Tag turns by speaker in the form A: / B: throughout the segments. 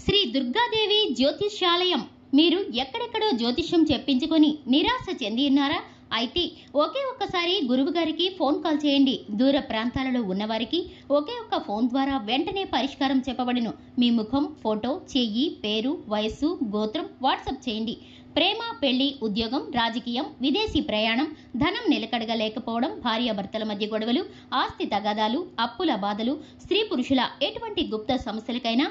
A: శ్రీ దుర్గాదేవి జ్యోతిష్యాలయం. మీరు ఎక్కడెక్కడో జ్యోతిష్యం చెప్పించుకొని నిరాశ చెంది ఉన్నారా? అయితే ఒకే ఒక్కసారి గురువు గారికి ఫోన్ కాల్ చేయండి. దూర ప్రాంతాలలో ఉన్నవారికి ఒకే ఒక్క ఫోన్ ద్వారా వెంటనే పరిష్కారం చెప్పబడును. మీ ముఖం, ఫోటో, చెయ్యి, పేరు, వయస్సు, గోత్రం వాట్సాప్ చేయండి. ప్రేమ, పెళ్లి, ఉద్యోగం, రాజకీయం, విదేశీ ప్రయాణం, ధనం నిలకడగా లేకపోవడం, భార్యాభర్తల మధ్య గొడవలు, ఆస్తి తగాదాలు, అప్పుల బాధలు, స్త్రీ పురుషుల ఎటువంటి గుప్త సమస్యలకైనా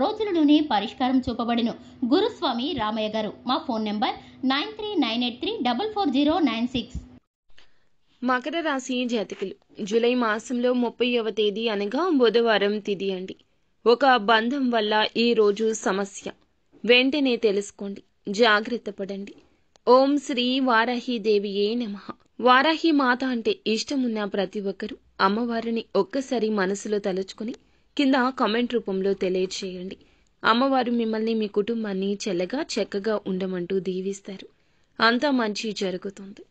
A: రోజులలోనే పరిష్కారం చూపబడును. గురుస్వామి రామయ్య గారు. మా ఫోన్ నెంబర్ 9398344096.
B: మకర రాశి జాతకులు జూలై మాసంలో 30వ తేదీ అనగా బుధవారం తిథి అండి. ఒక బంధం వల్ల ఈ రోజు సమస్య వెంటనే తెలుసుకోండి, జాగ్రత్త పడండి. ఓం శ్రీ వారాహి దేవియే నమః. వారాహి మాత అంటే ఇష్టమున్న ప్రతి ఒక్కరూ అమ్మవారిని ఒక్కసారి మనసులో తలుచుకుని కింద కామెంట్ రూపంలో తెలియచేయండి. అమ్మవారు మిమ్మల్ని, మీ కుటుంబాన్ని చక్కగా ఉండమంటూ దీవిస్తారు. అంతా మంచి జరుగుతుంది.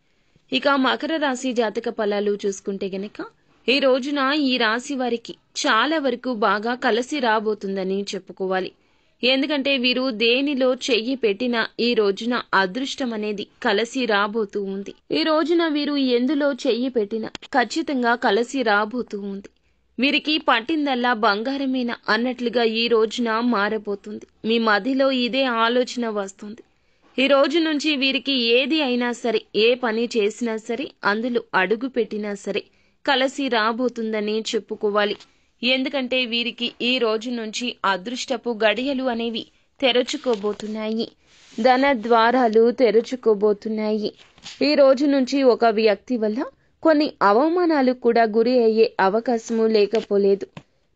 B: ఇక మకర రాశి జాతక ఫలాలు చూసుకుంటే గనక ఈ రోజున ఈ రాశి వారికి చాలా వరకు బాగా కలిసి రాబోతుందని చెప్పుకోవాలి. ఎందుకంటే వీరు దేనిలో చెయ్యి పెట్టినా ఈ రోజున అదృష్టం అనేది కలిసి రాబోతూ ఉంది. ఈ రోజున వీరు ఎందులో చెయ్యి పెట్టినా ఖచ్చితంగా కలిసి రాబోతూ ఉంది. వీరికి పట్టిందల్లా బంగారమేనా అన్నట్లుగా ఈ రోజున మారబోతుంది. మీ మదిలో ఇదే ఆలోచన వస్తుంది. ఈ రోజు నుంచి వీరికి ఏది అయినా సరే, ఏ పని చేసినా సరే, అందులో అడుగు పెట్టినా సరే కలిసి రాబోతుందని చెప్పుకోవాలి. ఎందుకంటే వీరికి ఈ రోజు నుంచి అదృష్టపు గడియలు అనేవి తెరుచుకోబోతున్నాయి. ధన ద్వారాలు తెరుచుకోబోతున్నాయి. ఈ రోజు నుంచి ఒక వ్యక్తి వల్ల కొన్ని అవమానాలు కూడా గురి అయ్యే అవకాశము లేకపోలేదు.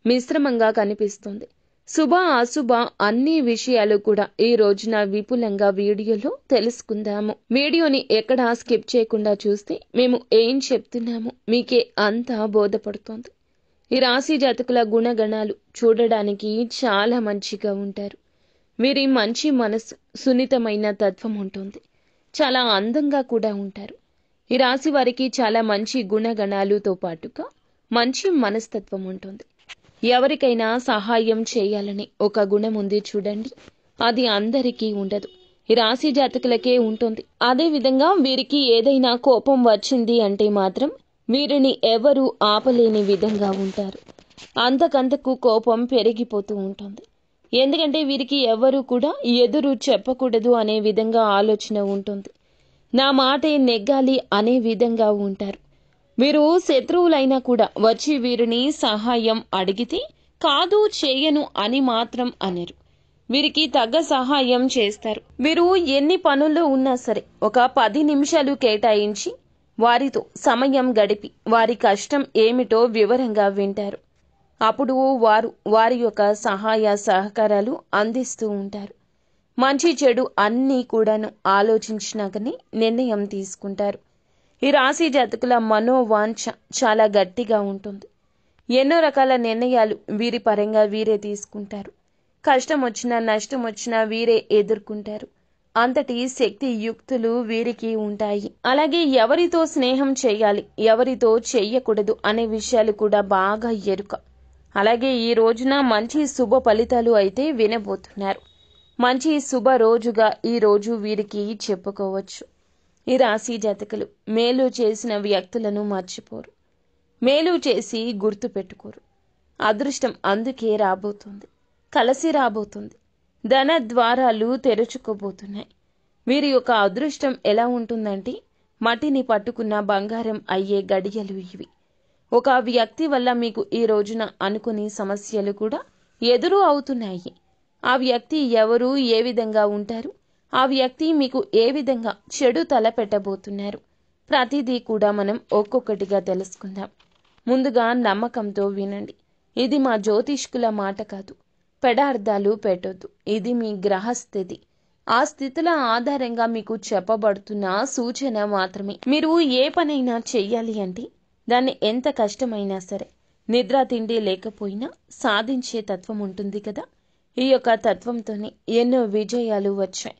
B: మిశ్రమంగా కనిపిస్తుంది. శుభ అశుభ అన్ని విషయాలు కూడా ఈ రోజున విపులంగా వీడియోలో తెలుసుకుందాము. వీడియోని ఎక్కడా స్కిప్ చేయకుండా చూస్తే మేము ఏం చెప్తున్నామో మీకే అంతా బోధపడుతోంది. ఈ రాశి జాతకుల గుణగణాలు చూడడానికి చాలా మంచిగా ఉంటారు. వీరి మంచి మనసు, సున్నితమైన తత్వం ఉంటుంది. చాలా అందంగా కూడా ఉంటారు. ఈ రాశి వారికి చాలా మంచి గుణగణాలతో పాటుగా మంచి మనస్తత్వం ఉంటుంది. ఎవరికైనా సహాయం చేయాలని ఒక గుణం ఉంది చూడండి, అది అందరికీ ఉండదు. ఈ రాశి జాతకులకే ఉంటుంది. అదే విధంగా వీరికి ఏదైనా కోపం వచ్చింది అంటే మాత్రం వీరిని ఎవరు ఆపలేని విధంగా ఉంటారు. అంతకంతకు కోపం పెరిగిపోతూ ఉంటుంది. ఎందుకంటే వీరికి ఎవరు కూడా ఎదురు చెప్పకూడదు అనే విధంగా ఆలోచన ఉంటుంది. నా మాటే నెగ్గాలి అనే విధంగా ఉంటారు. వీరు శత్రువులైనా కూడా వచ్చి వీరిని సహాయం అడిగితే కాదు, చేయను అని మాత్రం అనరు. వీరికి తగ్గ సహాయం చేస్తారు. వీరు ఎన్ని పనుల్లో ఉన్నా సరే ఒక 10 నిమిషాలు కేటాయించి వారితో సమయం గడిపి వారి కష్టం ఏమిటో వివరంగా వింటారు. అప్పుడు వారి యొక్క సహాయ సహకారాలు అందిస్తూ ఉంటారు. మంచి చెడు అన్నీ కూడాను ఆలోచించినాకనే నిర్ణయం తీసుకుంటారు. ఈ రాశి జాతకుల మనోవాంఛ చాలా గట్టిగా ఉంటుంది. ఎన్నో రకాల నిర్ణయాలు వీరి పరంగా వీరే తీసుకుంటారు. కష్టం వచ్చినా నష్టం వచ్చినా వీరే ఎదుర్కొంటారు. అంతటి శక్తి యుక్తులు వీరికి ఉంటాయి. అలాగే ఎవరితో స్నేహం చేయాలి, ఎవరితో చెయ్యకూడదు అనే విషయాలు కూడా బాగా ఎరుక. అలాగే ఈ రోజున మంచి శుభ ఫలితాలు అయితే వినబోతున్నారు. మంచి శుభ రోజుగా ఈ రోజు వీరికి చెప్పుకోవచ్చు. ఈ రాశి జాతకులు మేలు చేసిన వ్యక్తులను మర్చిపోరు. మేలు చేసి గుర్తు పెట్టుకోరు. అదృష్టం అందుకే రాబోతుంది, కలిసి రాబోతుంది. ధన ద్వారాలు తెరుచుకోబోతున్నాయి. వీరి యొక్క అదృష్టం ఎలా ఉంటుందంటే మట్టిని పట్టుకున్న బంగారం అయ్యే గడియలు ఇవి. ఒక వ్యక్తి వల్ల మీకు ఈ రోజున అనుకుని సమస్యలు కూడా ఎదురు అవుతున్నాయి. ఆ వ్యక్తి ఎవరు, ఏ విధంగా ఉంటారు, ఆ వ్యక్తి మీకు ఏ విధంగా చెడు తలపెట్టబోతున్నారు, ప్రతిదీ కూడా మనం ఒక్కొక్కటిగా తెలుసుకుందాం. ముందుగా నమ్మకంతో వినండి. ఇది మా జ్యోతిష్కుల మాట కాదు. పెడార్థాలు పెట్టొద్దు. ఇది మీ గ్రహస్థితి. ఆ స్థితుల ఆధారంగా మీకు చెప్పబడుతున్న సూచన మాత్రమే. మీరు ఏ పనైనా చెయ్యాలి అంటే దాన్ని ఎంత కష్టమైనా సరే, నిద్ర తిండి లేకపోయినా సాధించే తత్వం ఉంటుంది కదా. ఈ యొక్క తత్వంతోనే ఎన్నో విజయాలు వచ్చాయి.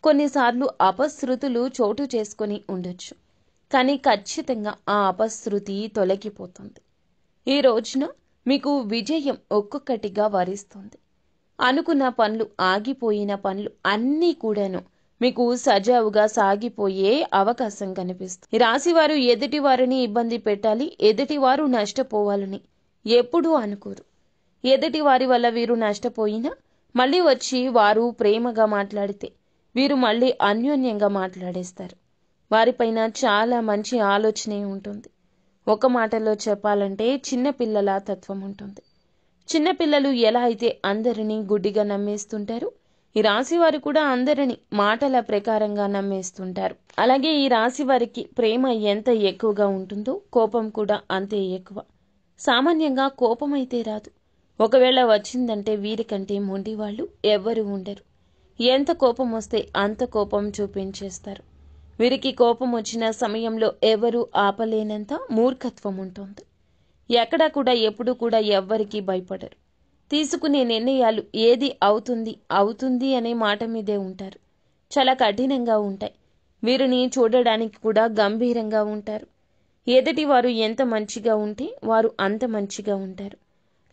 B: కొన్నిసార్లు అపశృతులు చోటు చేసుకొని ఉండొచ్చు, కానీ ఖచ్చితంగా ఆ అపశృతి తొలగిపోతుంది. ఈ రోజున మీకు విజయం ఒక్కొక్కటిగా వరిస్తుంది. అనుకున్న పనులు, ఆగిపోయిన పనులు అన్నీ కూడాను మీకు సజావుగా సాగిపోయే అవకాశం కనిపిస్తుంది. ఈ రాశివారు ఎదుటి వారిని ఇబ్బంది పెట్టాలి, ఎదుటివారు నష్టపోవాలని ఎప్పుడూ అనుకోరు. ఎదుటి వారి వల్ల వీరు నష్టపోయినా మళ్ళీ వచ్చి వారు ప్రేమగా మాట్లాడితే వీరు మళ్ళీ అన్యోన్యంగా మాట్లాడేస్తారు. వారిపైన చాలా మంచి ఆలోచనే ఉంటుంది. ఒక మాటలో చెప్పాలంటే చిన్నపిల్లల తత్వం ఉంటుంది. చిన్నపిల్లలు ఎలా అయితే అందరినీ గుడ్డిగా నమ్మేస్తుంటారు, ఈ రాశి వారు కూడా అందరినీ మాటల ప్రకారంగా నమ్మేస్తుంటారు. అలాగే ఈ రాశి వారికి ప్రేమ ఎంత ఎక్కువగా ఉంటుందో కోపం కూడా అంతే ఎక్కువ. సామాన్యంగా కోపం అయితే రాదు. ఒకవేళ వచ్చిందంటే వీరికంటే మొండి వాళ్ళు ఎవ్వరూ ఉండరు. ఎంత కోపం వస్తే అంత కోపం చూపించేస్తారు. వీరికి కోపం వచ్చిన సమయంలో ఎవరూ ఆపలేనంత మూర్ఖత్వం ఉంటుంది. ఎక్కడా కూడా ఎప్పుడు కూడా ఎవ్వరికీ భయపడరు. తీసుకునే నిర్ణయాలు ఏది అవుతుంది అనే మాట మీదే ఉంటారు. చాలా కఠినంగా ఉంటాయి. వీరిని చూడడానికి కూడా గంభీరంగా ఉంటారు. ఎదుటి వారు ఎంత మంచిగా ఉంటే వారు అంత మంచిగా ఉంటారు.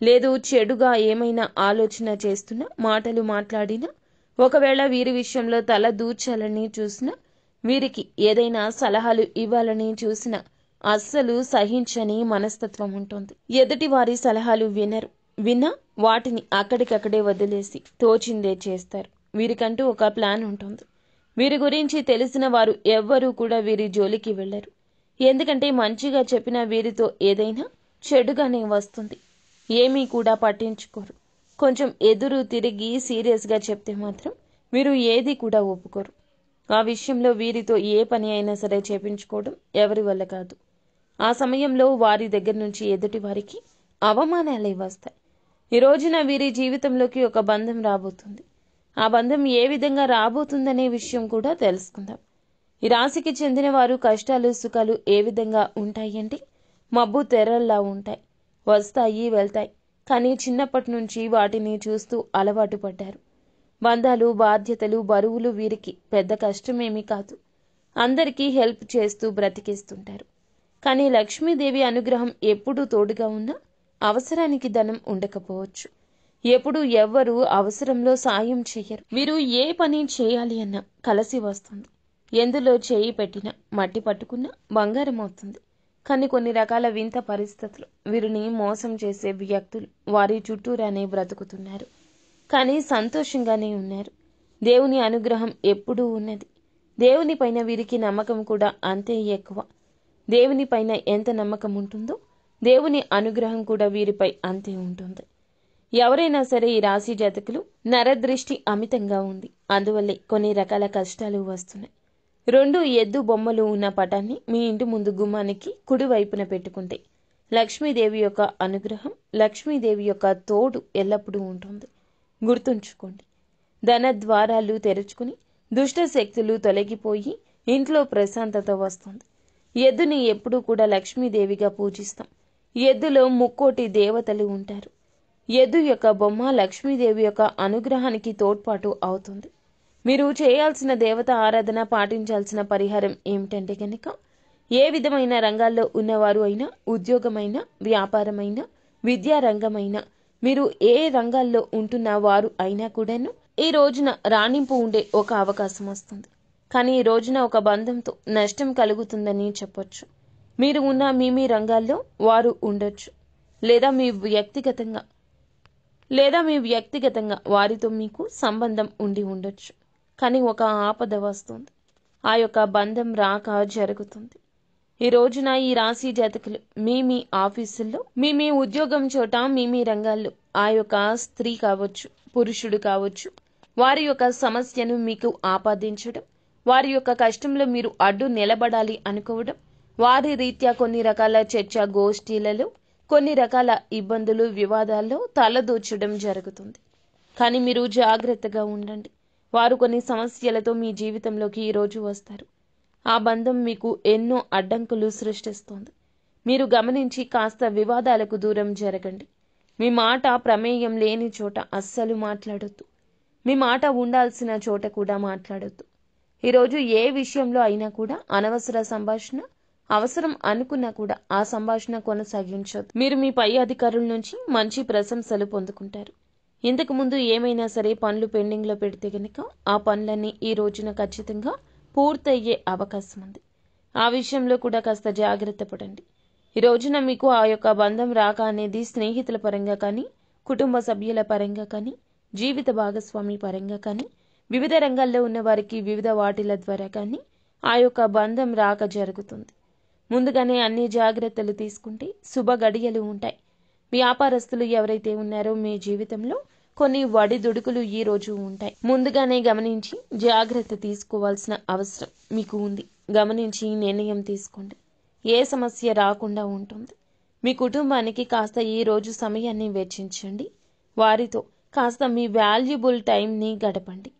B: లేదు చెడుగా ఏమైనా ఆలోచన చేస్తున్నా, మాటలు మాట్లాడినా, ఒకవేళ వీరి విషయంలో తల దూర్చాలని చూసినా, వీరికి ఏదైనా సలహాలు ఇవ్వాలని చూసినా అస్సలు సహించని మనస్తత్వం ఉంటుంది. ఎదుటి వారి సలహాలు విన్నా వాటిని అక్కడికక్కడే వదిలేసి తోచిందే చేస్తారు. వీరికంటూ ఒక ప్లాన్ ఉంటుంది. వీరి గురించి తెలిసిన వారు ఎవ్వరూ కూడా వీరి జోలికి వెళ్లరు. ఎందుకంటే మంచిగా చెప్పిన వీరితో ఏదైనా చెడుగానే వస్తుంది. ఏమీ కూడా పట్టించుకోరు. కొంచెం ఎదురు తిరిగి సీరియస్గా చెప్తే మాత్రం వీరు ఏది కూడా ఒప్పుకోరు. ఆ విషయంలో వీరితో ఏ పని అయినా సరే చేపించుకోవడం ఎవరి వల్ల కాదు. ఆ సమయంలో వారి దగ్గర నుంచి ఎదుటి వారికి అవమానాలే వస్తాయి. ఈ రోజున వీరి జీవితంలోకి ఒక బంధం రాబోతుంది. ఆ బంధం ఏ విధంగా రాబోతుందనే విషయం కూడా తెలుసుకుందాం. ఈ రాశికి చెందిన వారు కష్టాలు సుఖాలు ఏ విధంగా ఉంటాయంటే మబ్బు తెరల్లా ఉంటాయి. వస్తాయి వెళ్తాయి. కానీ చిన్నప్పటి నుంచి వాటిని చూస్తూ అలవాటు పడ్డారు. బంధాలు, బాధ్యతలు, బరువులు వీరికి పెద్ద కష్టమేమీ కాదు. అందరికీ హెల్ప్ చేస్తూ బ్రతికేస్తుంటారు. కానీ లక్ష్మీదేవి అనుగ్రహం ఎప్పుడూ తోడుగా ఉన్నా అవసరానికి ధనం ఉండకపోవచ్చు. ఎప్పుడు ఎవ్వరూ అవసరంలో సాయం చెయ్యరు. వీరు ఏ పని చేయాలి అన్నా కలిసి వస్తుంది. ఎందులో చేయి పెట్టినా, మట్టి పట్టుకున్నా బంగారం అవుతుంది. కానీ కొన్ని రకాల వింత పరిస్థితులు వీరిని మోసం చేసే వ్యక్తులు వారి చుట్టూరానే బ్రతుకుతున్నారు. కానీ సంతోషంగానే ఉన్నారు. దేవుని అనుగ్రహం ఎప్పుడూ ఉన్నది. దేవుని పైన వీరికి నమ్మకం కూడా అంతే ఎక్కువ. దేవుని పైన ఎంత నమ్మకం ఉంటుందో దేవుని అనుగ్రహం కూడా వీరిపై అంతే ఉంటుంది. ఎవరైనా సరే ఈ రాశి జాతకులు నరదృష్టి అమితంగా ఉంది. అందువల్లే కొన్ని రకాల కష్టాలు వస్తున్నాయి. 2 ఎద్దు బొమ్మలు ఉన్న పటాన్ని మీ ఇంటి ముందు గుమ్మానికి కుడివైపున పెట్టుకుంటే లక్ష్మీదేవి యొక్క అనుగ్రహం, లక్ష్మీదేవి యొక్క తోడు ఎల్లప్పుడూ ఉంటుంది. గుర్తుంచుకోండి. ధన ద్వారాలు తెరుచుకుని దుష్ట శక్తులు తొలగిపోయి ఇంట్లో ప్రశాంతత వస్తుంది. ఎద్దుని ఎప్పుడూ కూడా లక్ష్మీదేవిగా పూజిస్తాం. ఎద్దులో 3 దేవతలు ఉంటారు. ఎద్దు యొక్క బొమ్మ లక్ష్మీదేవి యొక్క అనుగ్రహానికి తోడ్పాటు అవుతుంది. మీరు చేయాల్సిన దేవత ఆరాధన, పాటించాల్సిన పరిహారం ఏమిటంటే కనుక ఏ విధమైన రంగాల్లో ఉన్నవారు అయినా, ఉద్యోగమైనా, వ్యాపారమైనా, విద్యారంగమైనా, మీరు ఏ రంగాల్లో ఉంటున్న వారు అయినా కూడాను ఈ రోజున రాణింపు ఉండే ఒక అవకాశం వస్తుంది. కానీ ఈ రోజున ఒక బంధంతో నష్టం కలుగుతుందని చెప్పొచ్చు. మీరు ఉన్న మీ రంగాల్లో వారు ఉండొచ్చు. లేదా మీ వ్యక్తిగతంగా వారితో మీకు సంబంధం ఉండి ఉండొచ్చు. కానీ ఒక ఆపద వస్తుంది. ఆ యొక్క బంధం రాక జరుగుతుంది. ఈ రోజున ఈ రాశి జాతకులు మీ ఆఫీసుల్లో, మీ ఉద్యోగం చోట, మీ రంగాల్లో ఆ యొక్క స్త్రీ కావచ్చు, పురుషుడు కావచ్చు, వారి యొక్క సమస్యను మీకు ఆపాదించడం, వారి యొక్క కష్టంలో మీరు అడ్డు నిలబడాలి అనుకోవడం, వారి రీత్యా కొన్ని రకాల చర్చ గోష్ఠీలలో కొన్ని రకాల ఇబ్బందులు, వివాదాల్లో తలదూర్చడం జరుగుతుంది. కానీ మీరు జాగ్రత్తగా ఉండండి. వారు కొన్ని సమస్యలతో మీ జీవితంలోకి ఈరోజు వస్తారు. ఆ బంధం మీకు ఎన్నో అడ్డంకులు సృష్టిస్తోంది. మీరు గమనించి కాస్త వివాదాలకు దూరం జరగండి. మీ మాట ప్రమేయం లేని చోట అస్సలు మాట్లాడొద్దు. మీ మాట ఉండాల్సిన చోట కూడా మాట్లాడొద్దు. ఈరోజు ఏ విషయంలో అయినా కూడా అనవసర సంభాషణ, అవసరం అనుకున్నా కూడా ఆ సంభాషణ కొనసాగించొద్దు. మీరు మీ పై అధికారుల నుంచి మంచి ప్రశంసలు పొందుకుంటారు. ఇంతకుముందు ఏమైనా సరే పనులు పెండింగ్లో పెడితే గనక ఆ పనులన్నీ ఈ రోజున ఖచ్చితంగా పూర్తయ్యే అవకాశం ఉంది. ఆ విషయంలో కూడా కాస్త జాగ్రత్త పడండి. ఈ రోజున మీకు ఆ యొక్క బంధం రాక అనేది స్నేహితుల పరంగా కానీ, కుటుంబ సభ్యుల పరంగా కానీ, జీవిత భాగస్వామి పరంగా కానీ, వివిధ రంగాల్లో ఉన్న వారికి వివిధ వాటిల ద్వారా కానీ ఆ యొక్క బంధం రాక జరుగుతుంది. ముందుగానే అన్ని జాగ్రత్తలు తీసుకుంటే శుభ గడియలు ఉంటాయి. వ్యాపారస్తులు ఎవరైతే ఉన్నారో మీ జీవితంలో కొన్ని వడిదుడుకులు ఈ రోజు ఉంటాయి. ముందుగానే గమనించి జాగ్రత్త తీసుకోవాల్సిన అవసరం మీకు ఉంది. గమనించి నిర్ణయం తీసుకోండి. ఏ సమస్య రాకుండా ఉంటుంది. మీ కుటుంబానికి కాస్త ఈ రోజు సమయాన్ని వెచ్చించండి. వారితో కాస్త మీ వాల్యుబుల్ టైంని గడపండి.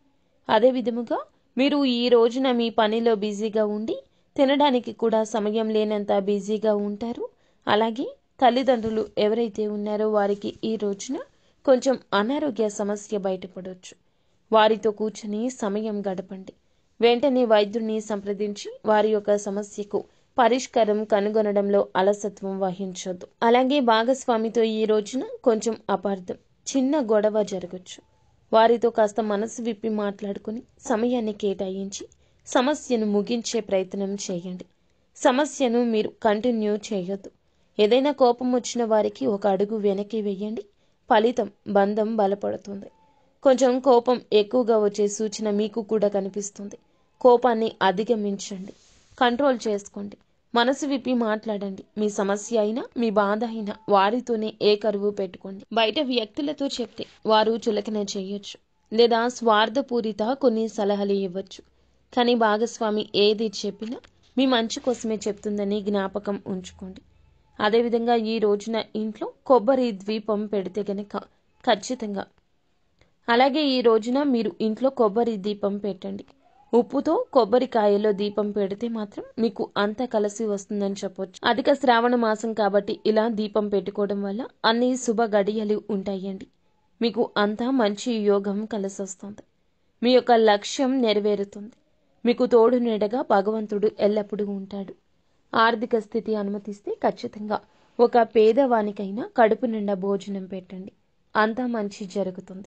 B: అదే విధముగా మీరు ఈ రోజున మీ పనిలో బిజీగా ఉండి తినడానికి కూడా సమయం లేనంత బిజీగా ఉంటారు. అలాగే తల్లిదండ్రులు ఎవరైతే ఉన్నారో వారికి ఈ రోజున కొంచెం అనారోగ్య సమస్య బయటపడవచ్చు. వారితో కూర్చొని సమయం గడపండి. వెంటనే వైద్యుడిని సంప్రదించి వారి యొక్క సమస్యకు పరిష్కారం కనుగొనడంలో అలసత్వం వహించొద్దు. అలాగే భాగస్వామితో ఈ రోజున కొంచెం అపార్థం, చిన్న గొడవ జరగచ్చు. వారితో కాస్త మనసు విప్పి మాట్లాడుకుని సమయాన్ని కేటాయించి సమస్యను ముగించే ప్రయత్నం చేయండి. సమస్యను మీరు కంటిన్యూ చేయొద్దు. ఏదైనా కోపం వచ్చిన వారికి ఒక అడుగు వెనక్కి వేయండి. ఫలితం బంధం బలపడుతుంది. కొంచెం కోపం ఎక్కువగా వచ్చే సూచన మీకు కూడా కనిపిస్తుంది. కోపాన్ని అధిగమించండి, కంట్రోల్ చేసుకోండి. మనసు విప్పి మాట్లాడండి. మీ సమస్య అయినా మీ బాధ అయినా వారితోనే ఏకరువు పెట్టుకోండి. బయట వ్యక్తులతో చెప్తే వారు చులకన చేయొచ్చు లేదా స్వార్థపూరిత కొన్ని సలహాలు ఇవ్వచ్చు. కానీ భాగస్వామి ఏది చెప్పినా మీ మంచి కోసమే చెప్తుందని జ్ఞాపకం ఉంచుకోండి. అదేవిధంగా ఈ రోజున ఇంట్లో కొబ్బరి ద్వీపం పెడితే గనక ఖచ్చితంగా, అలాగే ఈ రోజున మీరు ఇంట్లో కొబ్బరి దీపం పెట్టండి. ఉప్పుతో కొబ్బరికాయలో దీపం పెడితే మాత్రం మీకు అంతా కలిసి వస్తుందని చెప్పొచ్చు. అధిక శ్రావణ మాసం కాబట్టి ఇలా దీపం పెట్టుకోవడం వల్ల అన్ని శుభ గడియలు ఉంటాయండి. మీకు అంతా మంచి యోగం కలిసి వస్తుంది. మీ యొక్క లక్ష్యం నెరవేరుతుంది. మీకు తోడు నీడగా భగవంతుడు ఎల్లప్పుడూ ఉంటాడు. ఆర్థిక స్థితి అనుమతిస్తే ఖచ్చితంగా ఒక పేదవానికైనా కడుపు నిండా భోజనం పెట్టండి. అంతా మంచి జరుగుతుంది.